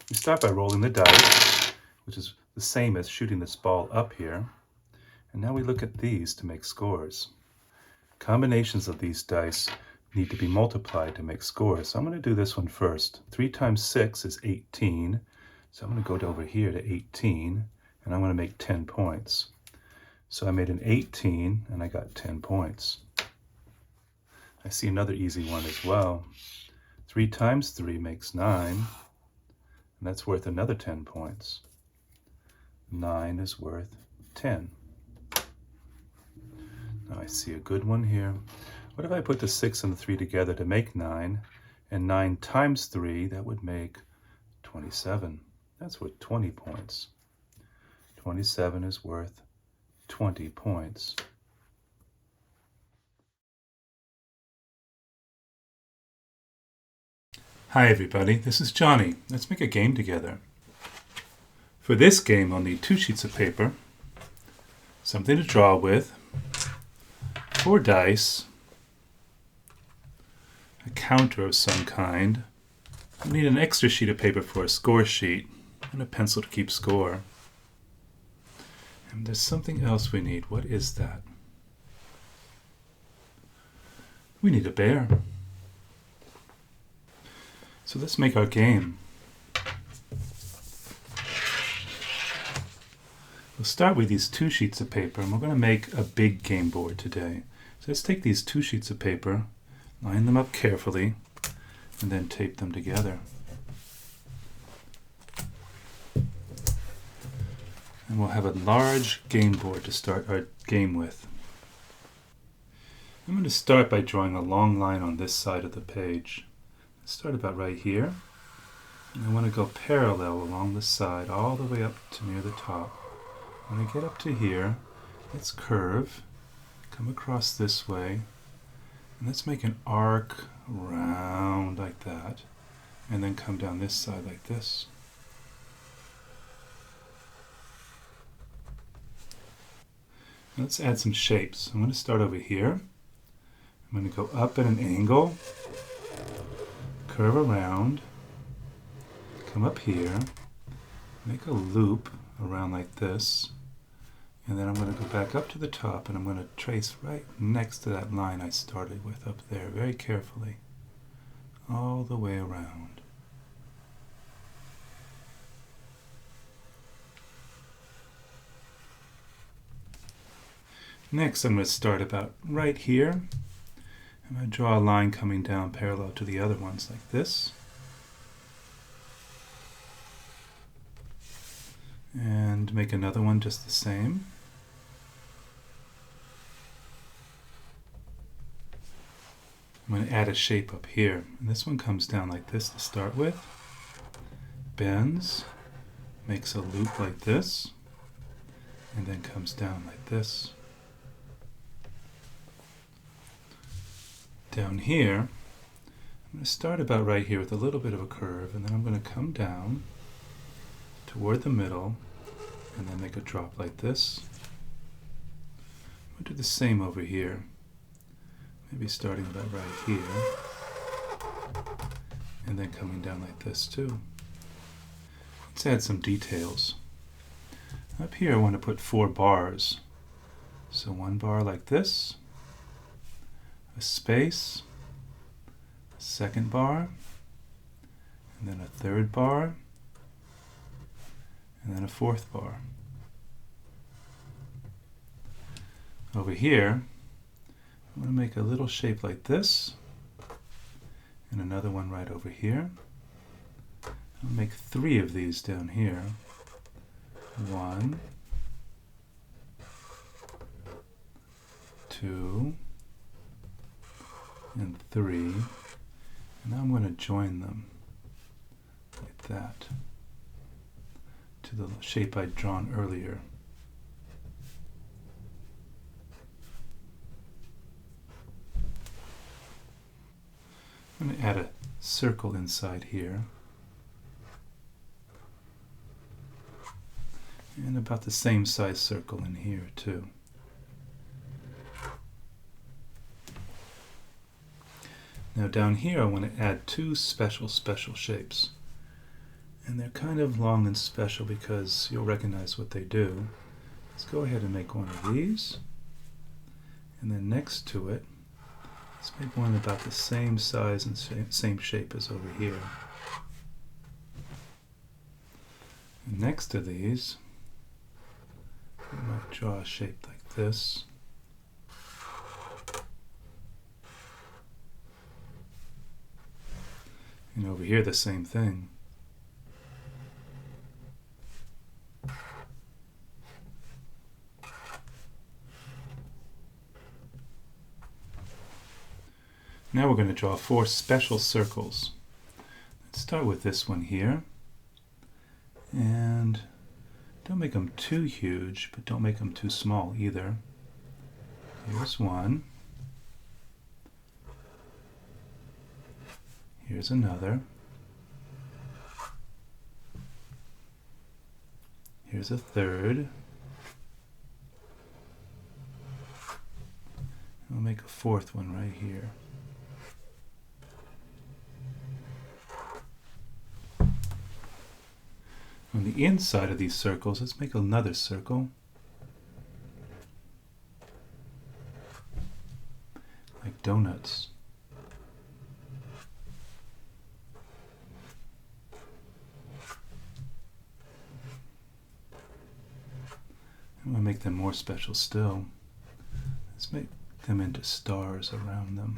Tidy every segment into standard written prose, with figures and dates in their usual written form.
We start by rolling the dice, which is the same as shooting this ball up here. And now we look at these to make scores. Combinations of these dice need to be multiplied to make scores. So I'm going to do this one first. 3 times 6 is 18. So I'm going to go over here to 18, and I'm going to make 10 points. So I made an 18, and I got 10 points. I see another easy one as well. 3 times 3 makes 9, and that's worth another 10 points. 9 is worth 10. Now I see a good one here. What if I put the 6 and the 3 together to make 9, and 9 times 3, that would make 27. That's worth 20 points. 27 is worth 20 points. Hi everybody, this is Johnny. Let's make a game together. For this game, I'll need 2 sheets of paper, something to draw with, 4 dice, a counter of some kind. I'll need an extra sheet of paper for a score sheet, and a pencil to keep score. And there's something else we need. What is that? We need a bear. So let's make our game. We'll start with these 2 sheets of paper, and we're going to make a big game board today. So let's take these 2 sheets of paper, line them up carefully, and then tape them together. And we'll have a large game board to start our game with. I'm going to start by drawing a long line on this side of the page. Start about right here, and I want to go parallel along the side all the way up to near the top. When I get up to here, let's curve, come across this way, and let's make an arc round like that, and then come down this side like this. Let's add some shapes. I'm going to start over here. I'm going to go up at an angle, curve around, come up here, make a loop around like this, and then I'm going to go back up to the top, and I'm going to trace right next to that line I started with up there, very carefully, all the way around. Next, I'm going to start about right here. I'm going to draw a line coming down parallel to the other ones like this. And make another one just the same. I'm going to add a shape up here. And this one comes down like this to start with. Bends, makes a loop like this, and then comes down like this. Down here, I'm going to start about right here with a little bit of a curve, and then I'm going to come down toward the middle and then make a drop like this. I'm going to do the same over here, maybe starting about right here and then coming down like this too. Let's add some details. Up here I want to put 4 bars. So 1 bar like this, a space, a 2nd bar, and then a 3rd bar, and then a 4th bar. Over here, I'm going to make a little shape like this, and another one right over here. I'll make 3 of these down here. 1, 2, and 3, and now I'm going to join them like that to the shape I'd drawn earlier. I'm going to add a circle inside here, and about the same size circle in here too. Now down here I want to add 2 special shapes. And they're kind of long and special because you'll recognize what they do. Let's go ahead and make one of these. And then next to it, let's make one about the same size and same shape as over here. And next to these, we might draw a shape like this. And over here, the same thing. Now we're going to draw 4 special circles. Let's start with this one here. And don't make them too huge, but don't make them too small either. Here's one. Here's another. Here's a third. We'll make a 4th one right here. On the inside of these circles, let's make another circle. Like donuts. And we'll make them more special still. Let's make them into stars around them.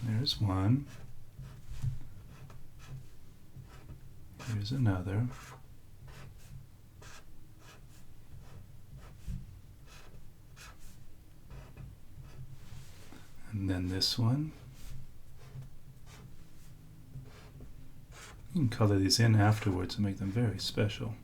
There's one. Here's another. And then this one. You can color these in afterwards and make them very special.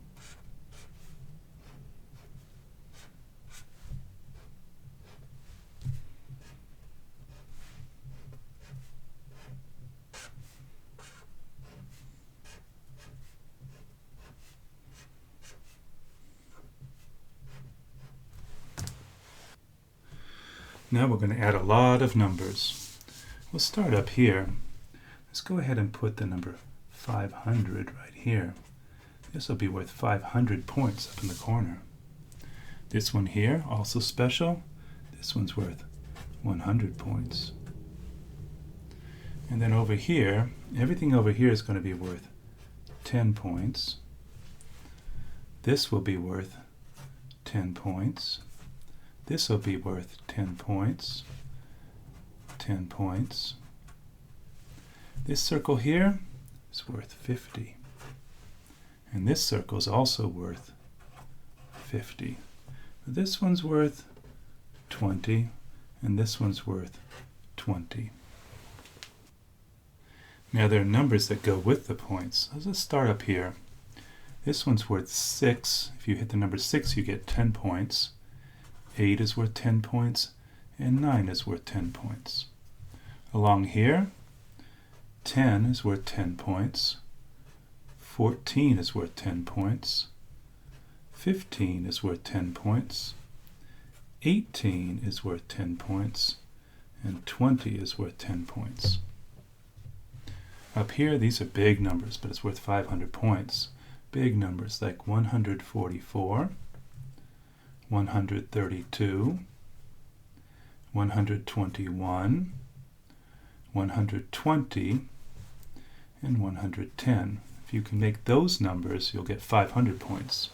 Now we're going to add a lot of numbers. We'll start up here. Let's go ahead and put the number 500 right here. This will be worth 500 points up in the corner. This one here, also special. This one's worth 100 points. And then over here, everything over here is going to be worth 10 points. This will be worth 10 points. This will be worth 10 points, 10 points. This circle here is worth 50. And this circle is also worth 50. This one's worth 20, and this one's worth 20. Now there are numbers that go with the points. Let's start up here. This one's worth 6. If you hit the number 6, you get 10 points. 8 is worth 10 points, and 9 is worth 10 points. Along here, 10 is worth 10 points, 14 is worth 10 points, 15 is worth 10 points, 18 is worth 10 points, and 20 is worth 10 points. Up here, these are big numbers, but it's worth 500 points. Big numbers like 144, 132, 121, 120, and 110. If you can make those numbers, you'll get 500 points.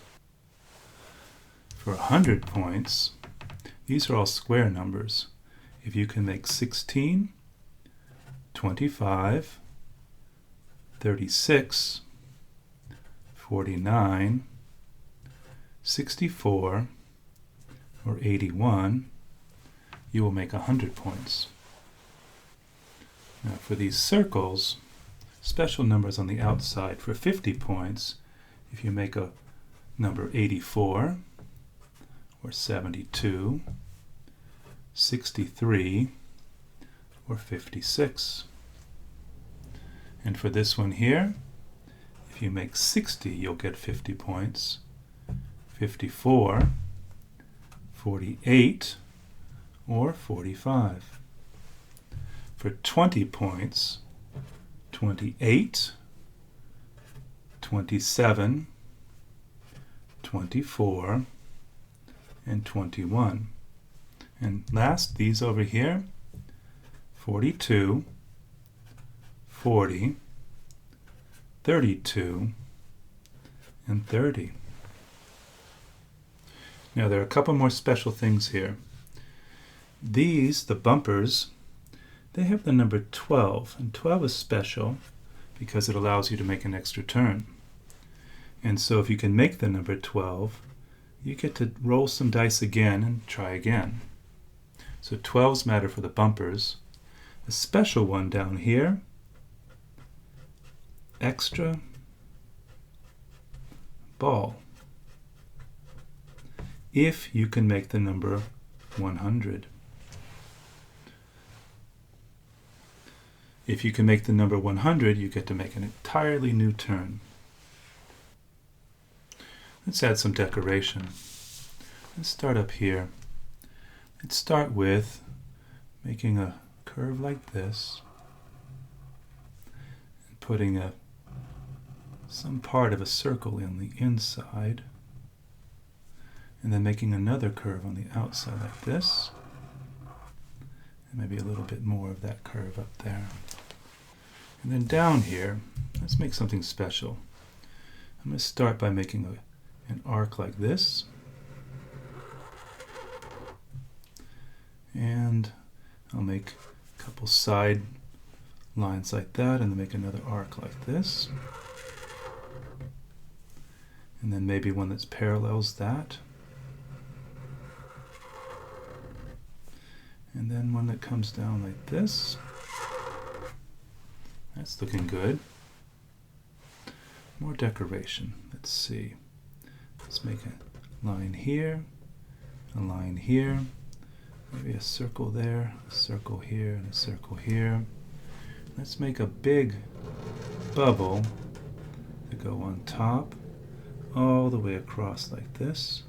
For 100 points, these are all square numbers. If you can make 16, 25, 36, 49, 64, or 81, you will make 100 points. Now for these circles, special numbers on the outside. For 50 points, if you make a number 84, or 72, 63, or 56. And for this one here, if you make 60, you'll get 50 points. 54, 48, or 45. For 20 points, 28, 27, 24, and 21. And last, these over here, 42, 40, 32, and 30. Now there are a couple more special things here. These, the bumpers, they have the number 12, and 12 is special because it allows you to make an extra turn. And so if you can make the number 12, you get to roll some dice again and try again. So 12s matter for the bumpers. A special one down here, extra ball, if you can make the number 100. If you can make the number 100, you get to make an entirely new turn. Let's add some decoration. Let's start up here. Let's start with making a curve like this and putting some part of a circle in the inside, and then making another curve on the outside like this, and maybe a little bit more of that curve up there. And then down here, let's make something special. I'm going to start by making an arc like this, and I'll make a couple side lines like that, and then make another arc like this, and then maybe one that parallels that, and then one that comes down like this. That's looking good. More decoration. Let's see. Let's make a line here, a line here, maybe a circle there, a circle here, and a circle here. Let's make a big bubble to go on top, all the way across like this.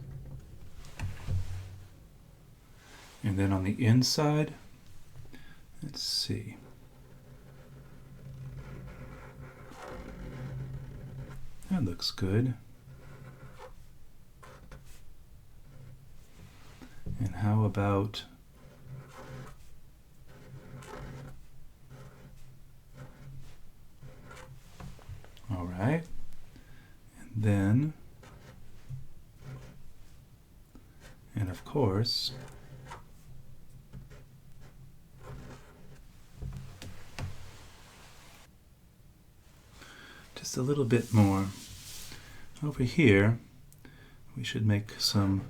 And then on the inside, let's see. That looks good. And how about all right. And then, and of course, just a little bit more. Over here, we should make some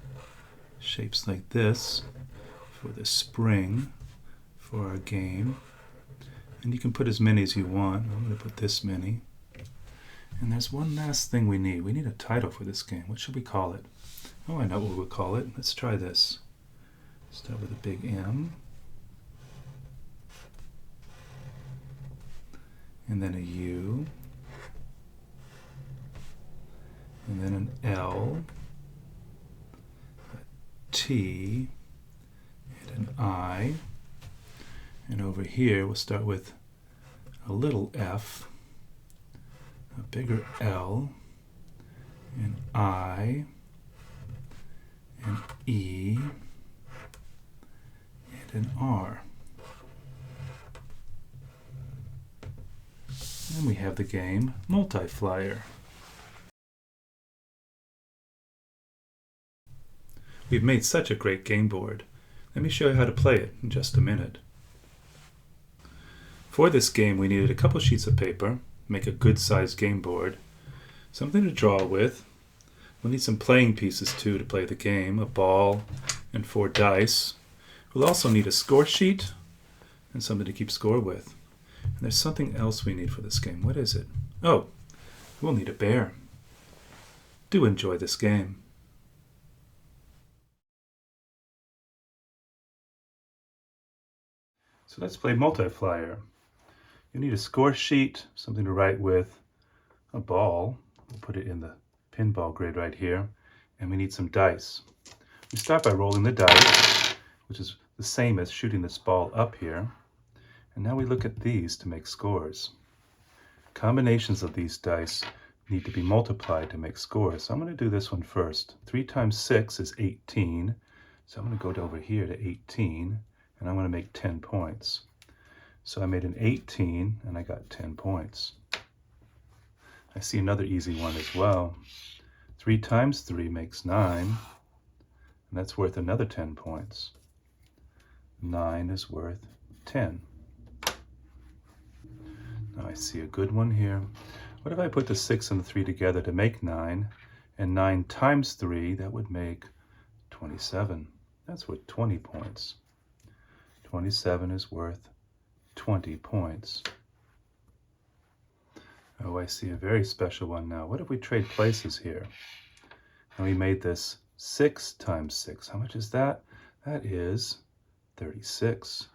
shapes like this for the spring for our game. And you can put as many as you want. I'm going to put this many. And there's one last thing we need. We need a title for this game. What should we call it? Oh, I know what we'll call it. Let's try this. Start with a big M. And then a U. And then an L, a T, and an I. And over here, we'll start with a little f, a bigger L, an I, an E, and an R. And we have the game Multiflier. We've made such a great game board. Let me show you how to play it in just a minute. For this game, we needed a couple sheets of paper, make a good-sized game board, something to draw with. We'll need some playing pieces too to play the game, a ball and 4 dice. We'll also need a score sheet and something to keep score with. And there's something else we need for this game. What is it? Oh, we'll need a bear. Do enjoy this game. So let's play Multiflier. You need a score sheet, something to write with, a ball. We'll put it in the pinball grid right here. And we need some dice. We start by rolling the dice, which is the same as shooting this ball up here. And now we look at these to make scores. Combinations of these dice need to be multiplied to make scores. So I'm going to do this one first. 3 times 6 is 18. So I'm going to go over here to 18, and I'm going to make 10 points. So I made an 18, and I got 10 points. I see another easy one as well. 3 times 3 makes 9, and that's worth another 10 points. 9 is worth 10. Now I see a good one here. What if I put the 6 and the 3 together to make 9, and 9 times 3, that would make 27. That's worth 20 points. 27 is worth 20 points. Oh, I see a very special one now. What if we trade places here? And we made this 6 times 6. How much is that? That is 36.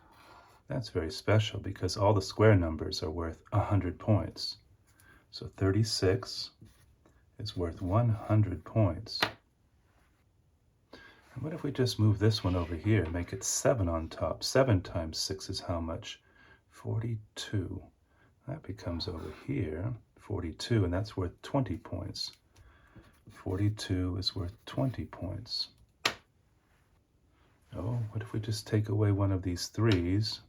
That's very special because all the square numbers are worth 100 points. So 36 is worth 100 points. And what if we just move this one over here and make it 7 on top? 7 times 6 is how much? 42. That becomes over here 42, and that's worth 20 points. 42 is worth 20 points. Oh, what if we just take away one of these 3s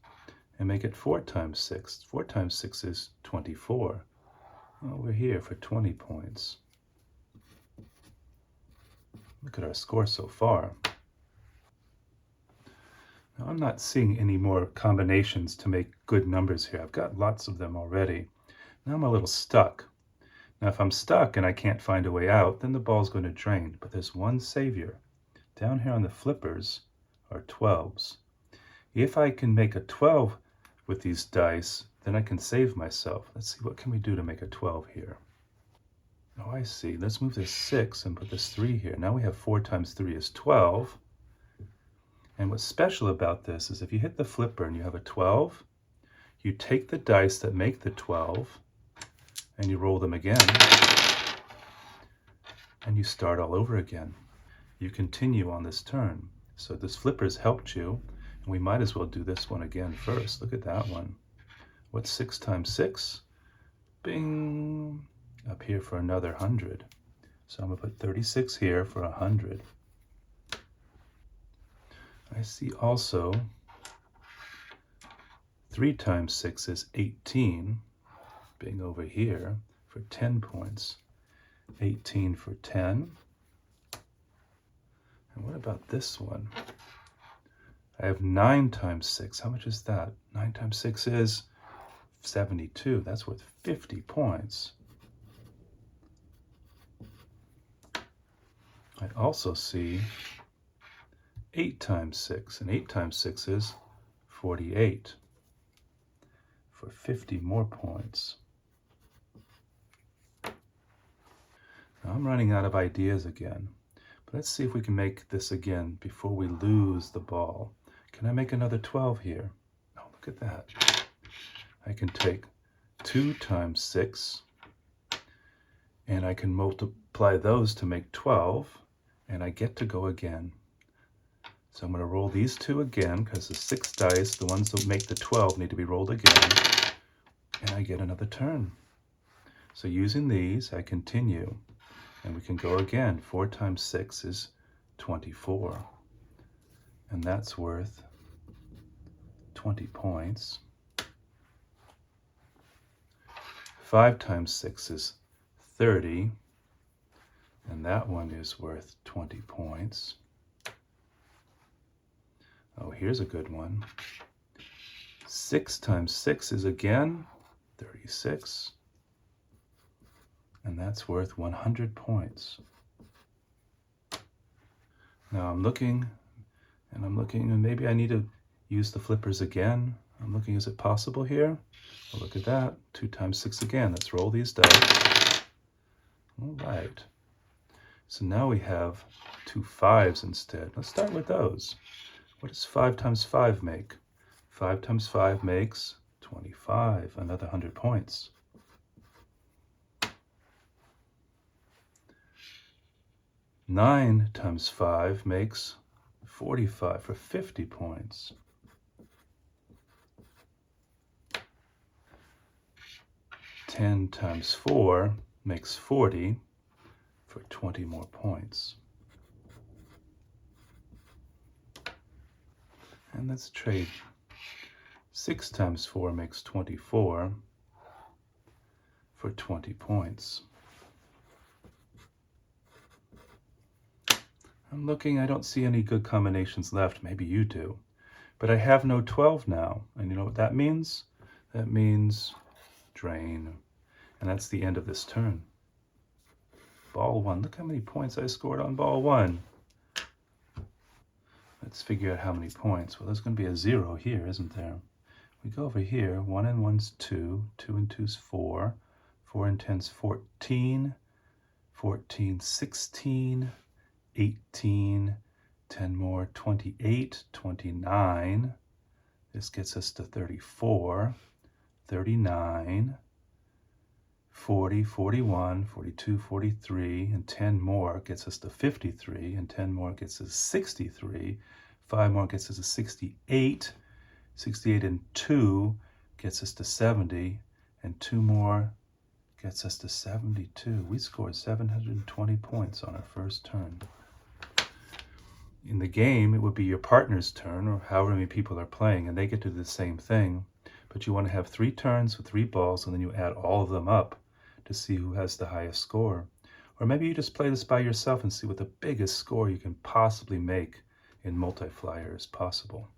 and make it 4 times 6? 4 times 6 is 24. Over here for 20 points. Look at our score so far. Now, I'm not seeing any more combinations to make good numbers here. I've got lots of them already. Now I'm a little stuck. Now if I'm stuck and I can't find a way out, then the ball's going to drain. But there's one savior. Down here on the flippers are 12s. If I can make a 12 with these dice, then I can save myself. Let's see, what can we do to make a 12 here? Oh, I see. Let's move this 6 and put this 3 here. Now we have 4 times 3 is 12. And what's special about this is if you hit the flipper and you have a 12, you take the dice that make the 12 and you roll them again, and you start all over again. You continue on this turn. So this flipper's helped you, and we might as well do this one again first. Look at that one. What's 6 times 6? Bing! Up here for another 100. So I'm going to put 36 here for 100. I see also 3 times 6 is 18, being over here for 10 points. 18 for 10. And what about this one? I have 9 times 6. How much is that? 9 times 6 is 72. That's worth 50 points. I also see 8 times 6, and 8 times 6 is 48 for 50 more points. Now I'm running out of ideas again, but let's see if we can make this again before we lose the ball. Can I make another 12 here? Oh, look at that. I can take 2 times 6, and I can multiply those to make 12, and I get to go again. So I'm going to roll these 2 again, because the 6 dice, the ones that make the 12, need to be rolled again, and I get another turn. So using these, I continue, and we can go again. 4 times 6 is 24, and that's worth 20 points. 5 times 6 is 30, and that one is worth 20 points. Oh, here's a good one. 6 times 6 is again 36, and that's worth 100 points. Now I'm looking, and maybe I need to use the flippers again. I'm looking, is it possible here? Oh, look at that, 2 times 6 again. Let's roll these dice. All right. So now we have 2 5s instead. Let's start with those. What does 5 times 5 make? 5 times 5 makes 25, another 100 points. 9 times 5 makes 45 for 50 points. Ten times 4 makes 40 for 20 more points. And let's trade. 6 times 4 makes 24 for 20 points. I'm looking, I don't see any good combinations left. Maybe you do. But I have no 12 now. And you know what that means? That means drain. And that's the end of this turn. Ball 1. Look how many points I scored on ball 1. Let's figure out how many points. Well, there's going to be a 0 here, isn't there? We go over here. 1 and 1's 2. 2 and 2's 4. 4 and 10's 14. 14, 16. 18. 10 more, 28. 29. This gets us to 34. 39. 40, 41, 42, 43, and 10 more gets us to 53, and 10 more gets us to 63, 5 more gets us to 68, 68 and 2 gets us to 70, and 2 more gets us to 72. We scored 720 points on our first turn. In the game, it would be your partner's turn, or however many people are playing, and they get to do the same thing. But you want to have 3 turns with 3 balls, and then you add all of them up to see who has the highest score. Or maybe you just play this by yourself and see what the biggest score you can possibly make in Multiflier is possible.